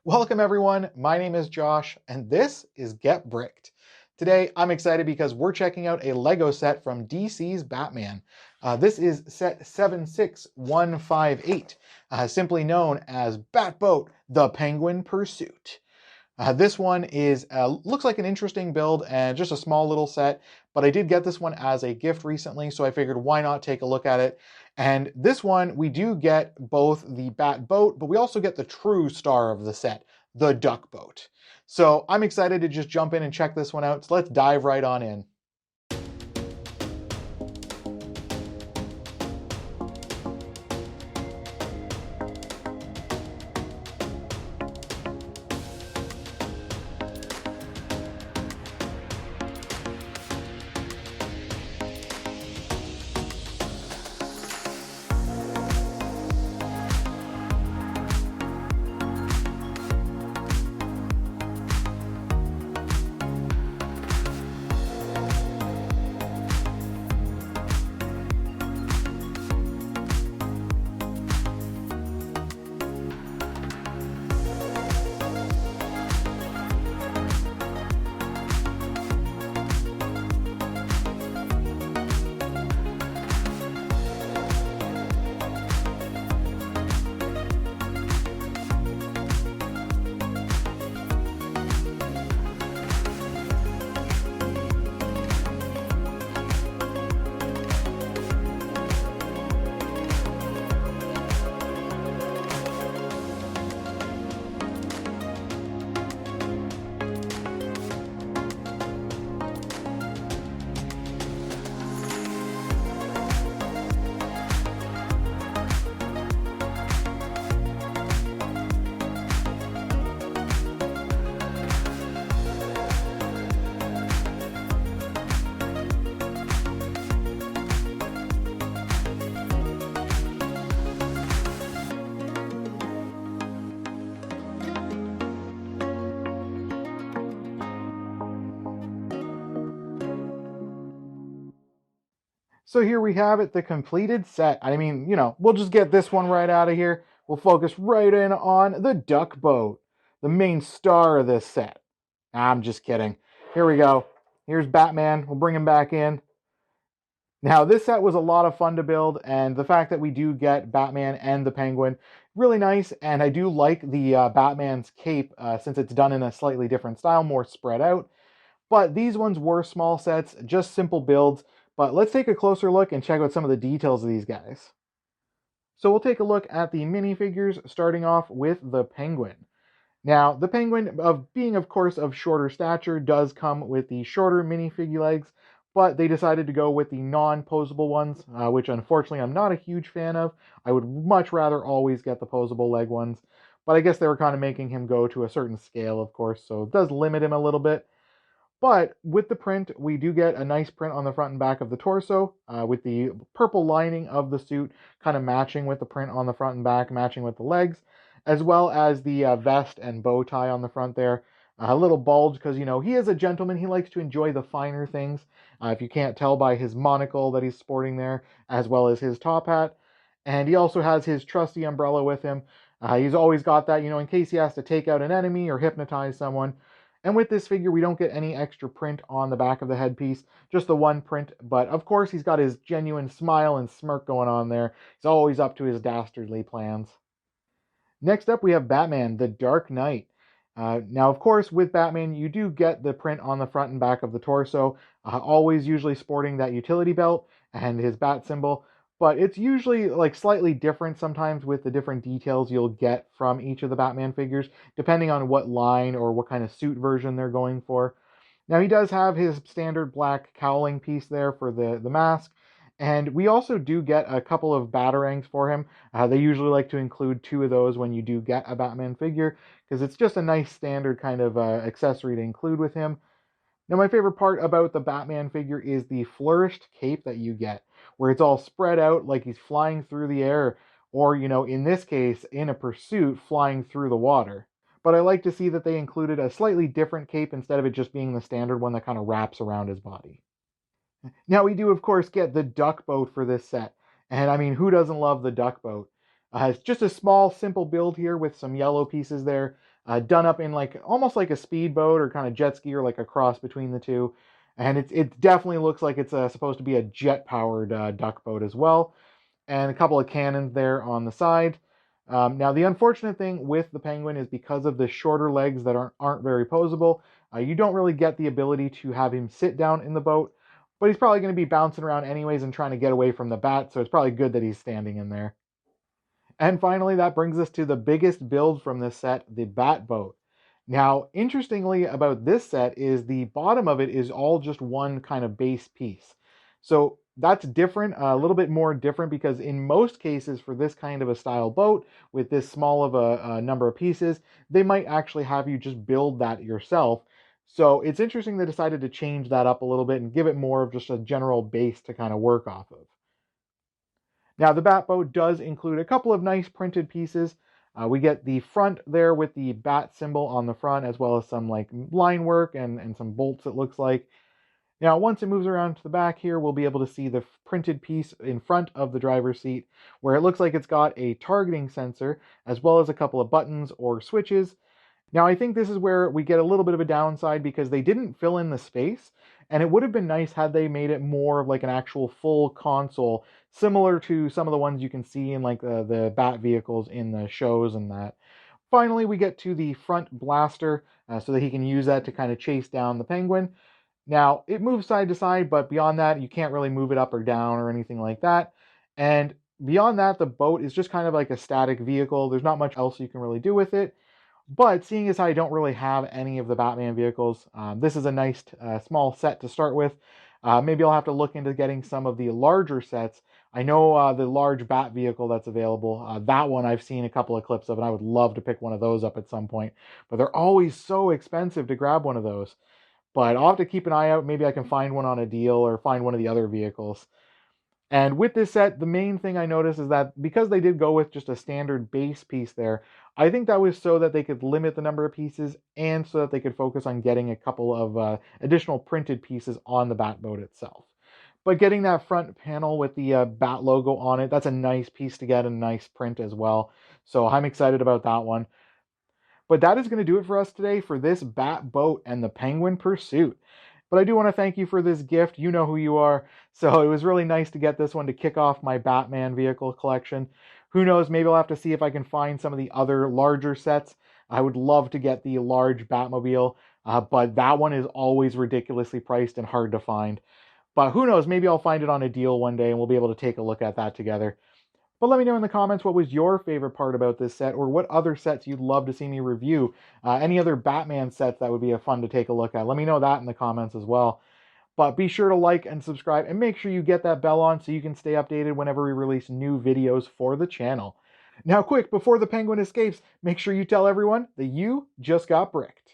Welcome everyone, my name is Josh, and this is Get Bricked. Today I'm excited because we're checking out a Lego set from DC's Batman. This is set 76158, simply known as Batboat, the Penguin Pursuit. This one looks like an interesting build and just a small little set, but I did get this one as a gift recently, so I figured why not take a look at it. And this one, we do get both the Bat Boat, but we also get the true star of the set, the Duck Boat. So I'm excited to just jump in and check this one out, so let's dive right on in. So here we have it, the completed set. I mean, we'll just get this one right out of here. We'll focus right in on the Duck Boat, the main star of this set. I'm just kidding. Here we go. Here's Batman. We'll bring him back in. Now, this set was a lot of fun to build, and the fact that we do get Batman and the Penguin, really nice, and I do like the Batman's cape, since it's done in a slightly different style, more spread out. But these ones were small sets, just simple builds. But let's take a closer look and check out some of the details of these guys. So we'll take a look at the minifigures, starting off with the Penguin. Now, the Penguin, of course, of shorter stature, does come with the shorter minifigure legs, but they decided to go with the non-posable ones, which unfortunately I'm not a huge fan of. I would much rather always get the posable leg ones, but I guess they were kind of making him go to a certain scale, of course, so it does limit him a little bit. But with the print, we do get a nice print on the front and back of the torso, with the purple lining of the suit kind of matching with the print on the front and back, matching with the legs, as well as the vest and bow tie on the front there. A little bulge because, he is a gentleman. He likes to enjoy the finer things. If you can't tell by his monocle that he's sporting there, as well as his top hat. And he also has his trusty umbrella with him. He's always got that, in case he has to take out an enemy or hypnotize someone. And with this figure, we don't get any extra print on the back of the headpiece, just the one print. But of course, he's got his genuine smile and smirk going on there. He's always up to his dastardly plans. Next up, we have Batman, the Dark Knight. Now, of course, with Batman, you do get the print on the front and back of the torso, always usually sporting that utility belt and his bat symbol. But it's usually like slightly different sometimes with the different details you'll get from each of the Batman figures, depending on what line or what kind of suit version they're going for. Now, he does have his standard black cowling piece there for the mask, and we also do get a couple of batarangs for him. They usually like to include two of those when you do get a Batman figure, because it's just a nice standard kind of accessory to include with him. Now, my favorite part about the Batman figure is the flourished cape that you get, where it's all spread out like he's flying through the air, or, in this case, in a pursuit, flying through the water. But I like to see that they included a slightly different cape instead of it just being the standard one that kind of wraps around his body. Now, we do, of course, get the duck boat for this set. And I mean, who doesn't love the duck boat? It's just a small, simple build here with some yellow pieces there. done up in like almost like a speedboat or kind of jet ski or like a cross between the two. And it definitely looks like it's supposed to be a jet powered duck boat as well, and a couple of cannons there on the side. Now, the unfortunate thing with the Penguin is because of the shorter legs that aren't very poseable, you don't really get the ability to have him sit down in the boat, but he's probably going to be bouncing around anyways and trying to get away from the bat, so it's probably good that he's standing in there. And finally, that brings us to the biggest build from this set, the Batboat. Now, interestingly about this set is the bottom of it is all just one kind of base piece. So that's different, a little bit more different, because in most cases for this kind of a style boat with this small of a number of pieces, they might actually have you just build that yourself. So it's interesting they decided to change that up a little bit and give it more of just a general base to kind of work off of. Now, the Batboat does include a couple of nice printed pieces. We get the front there with the bat symbol on the front, as well as some like line work and some bolts, it looks like. Now, once it moves around to the back here, we'll be able to see the printed piece in front of the driver's seat, where it looks like it's got a targeting sensor, as well as a couple of buttons or switches. Now, I think this is where we get a little bit of a downside because they didn't fill in the space, and it would have been nice had they made it more of like an actual full console, similar to some of the ones you can see in like the Bat vehicles in the shows and that. Finally, we get to the front blaster so that he can use that to kind of chase down the Penguin. Now, it moves side to side, but beyond that, you can't really move it up or down or anything like that. And beyond that, the boat is just kind of like a static vehicle. There's not much else you can really do with it. But seeing as I don't really have any of the Batman vehicles, this is a nice small set to start with. Maybe I'll have to look into getting some of the larger sets. I know the large Bat vehicle that's available. That one I've seen a couple of clips of, and I would love to pick one of those up at some point. But they're always so expensive to grab one of those. But I'll have to keep an eye out. Maybe I can find one on a deal or find one of the other vehicles. And with this set, the main thing I noticed is that because they did go with just a standard base piece there, I think that was so that they could limit the number of pieces and so that they could focus on getting a couple of additional printed pieces on the Batboat itself. But getting that front panel with the Bat logo on it, that's a nice piece to get, a nice print as well. So I'm excited about that one. But that is going to do it for us today for this Batboat and the Penguin Pursuit. But I do want to thank you for this gift. You know who you are. So it was really nice to get this one to kick off my Batman vehicle collection. Who knows, maybe I'll have to see if I can find some of the other larger sets. I would love to get the large Batmobile, but that one is always ridiculously priced and hard to find. But who knows, maybe I'll find it on a deal one day and we'll be able to take a look at that together. But let me know in the comments what was your favorite part about this set, or what other sets you'd love to see me review. Any other Batman sets that would be fun to take a look at. Let me know that in the comments as well. But be sure to like and subscribe, and make sure you get that bell on so you can stay updated whenever we release new videos for the channel. Now quick, before the Penguin escapes, make sure you tell everyone that you just got bricked.